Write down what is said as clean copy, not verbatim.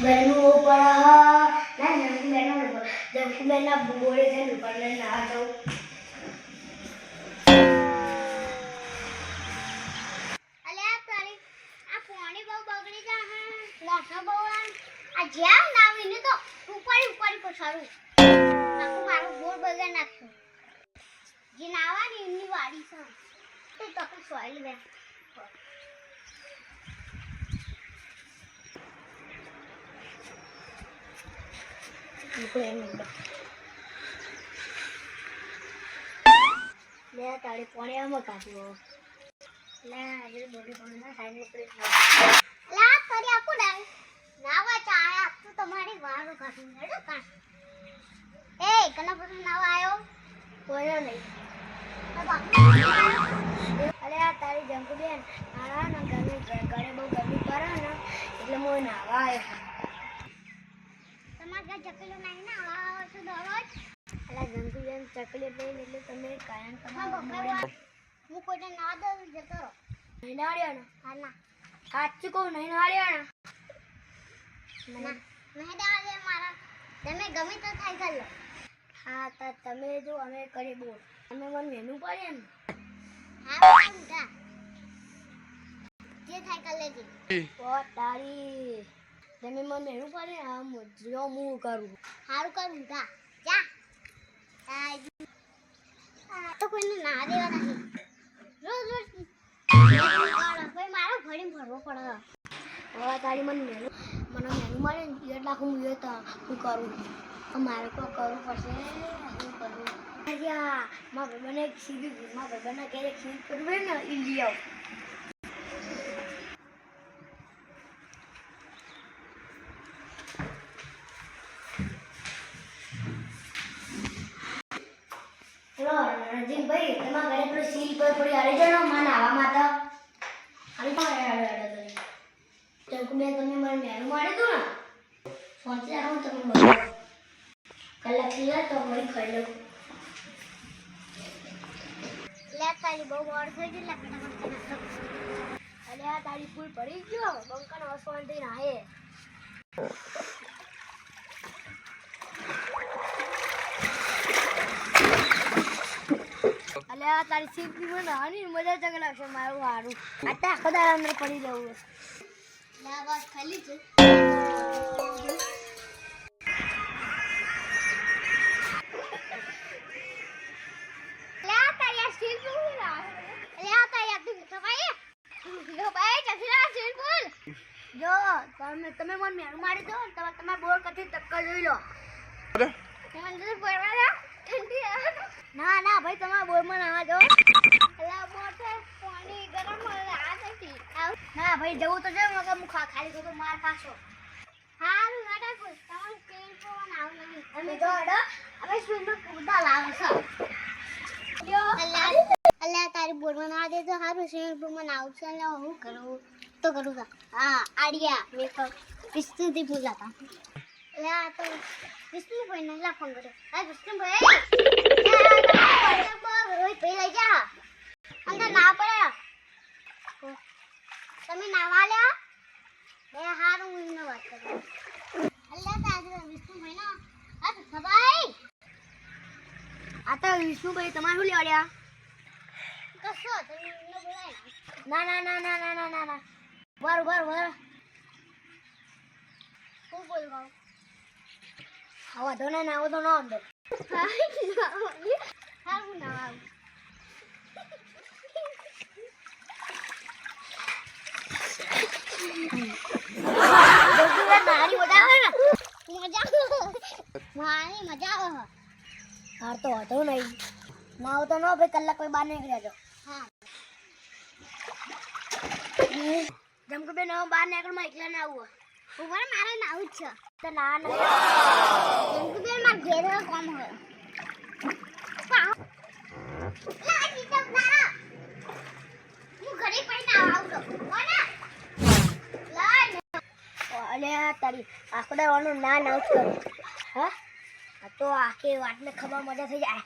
ગરમી બહુ પડે ના જંકુબેનના બોળે છે દુકાને ના જાઉં અલ્યા તારી આ પાણી બહુ બગડી જા હે લાસા બહુ આ જ્યાં નાવીને તો ઉપર પછાડું આખું મારું બોર બગાડ નાખ્યું જે નાવાની એમની વાડી છે તો તક સોઈલ વે લે તારી પાણી આમાં કાઢ્યો લે આજે બોડી પણ ના સાઈડ ઉપર લા તારી આપો ડાય નાવા ચાયા તો તમારી વારો કાઢી હેડો કાં એ કના પર નાવા આયો કોઈ નહીં અરે આ તારી જંકુબેન આ ના ઘરે બહુ ગરમી પડે ને એટલે હું નાવા આવ્યો તમાર ઘર ચકલીઓ નહીં ના આવો છો દરરોજ અલા જંકુબેન ચકલી લઈને એટલે તમે કાયમ હું કોઈને ના દઉં જતો રહો નહીં નાડ્યા ને હા ના સાચું કહું નહીં નાડ્યા ને ના નહીં દેવા દે મારા તમે ગમે તો થાય કર લો હા તા તમે જો અમે કરી બોલ અમે મને મેનુ પડે ને હા ઉઠા જે થાય કર લેજે ઓ તારી તમે મને મેનુ પડે આમ જો હું કરું સારું કર ઉઠા જા તો કોઈને ના દેવા નહીં રોજ ભાઈ મારો ભણીને ભરવો પડે હવે તારી મને મેનુ મળે ને 1 લાખ હું હું કરું મારે કોઈ કરવું પડશે શું કરવું મારા ભાઈબંધને એક સીધી મારા ભાઈબંધના ઘરે ખીર કરવી ને એ લઈ આવ ચલો રણજીતભાઈ તમારા ઘરે પેલું સીલ પર થોડી હારી જાઓ માં નાવામાં તો હારી જંકુબેન તમે મને મેનુ મારી દો ને પહોંચી આવું તમે બોલો કલાક થયા તો હું ખાઈ લઉં લે તારી બહુ વાર થઈ ગઈ લે અરે આ તારી ફૂલ પડી ગયો બંકન હસવાન થઈને આયે અલે આ તારી સીટ ની મને આની મજા જ લાગશે મારું હારું આટા આખો દાડા અંદર પડી જવું લે બસ ખાલી છે જો તમે મને મેનુ મારી દો તમારા બોર કથી ટક્કર જોઈ લો ના ના ભાઈ તમારા બોર માં નાવા દો ના ભાઈ જવું તો છે મગર હું ખાલી ખોટું માર ખાશો હારું નાટક તમારું તેલ પણ આવ નહીં અમે જો અડો અમે સુંદર કુદા લાવો છો અલ્યા તારી બોરમાં ના દે તો હારું સ્વિમિંગ પુલ માં આવશે ને હું કરું તો કરું તા હા આડિયા મેકઅપ વિષ્ણુથી બોલાતા અલ્યા તો વિષ્ણુભાઈ ને લા ફોન કર્યો હા વિષ્ણુભાઈ રોહિત ભાઈ લઈ જા અંદર ના પડે તમે નાવા લ્યા બે હારું હું ને વાત કરું અલ્યા તારી વિષ્ણુભાઈ ના હા સભાઈ આ તો વિષ્ણુભાઈ તમારે શું લેવાડ્યા કશો તમે બોલાય ના ના ના ના ના ના ના ના વાર હું બોલવા આવા તો ના આવો તો ના અંદર હારું ના આવું મારી મજા આવે ને મારી મજા આવે હાર તો હતો નહીં ના આવો તો ન ભાઈ કલાક કોઈ બહાર નીકળ્યા છો હા જમકુબેન હવે બહાર નીકળમાં એકલા ના આવું ઉપર મારે નાવું જ છે તો ના ના જંકુબેન માં ઘેર કામ હોય હું ઘરે પડીને આવું અલે તારી આખો દાવાનું ના ના કરું હા તો આખી વાતને ખબર મજા થઈ જાય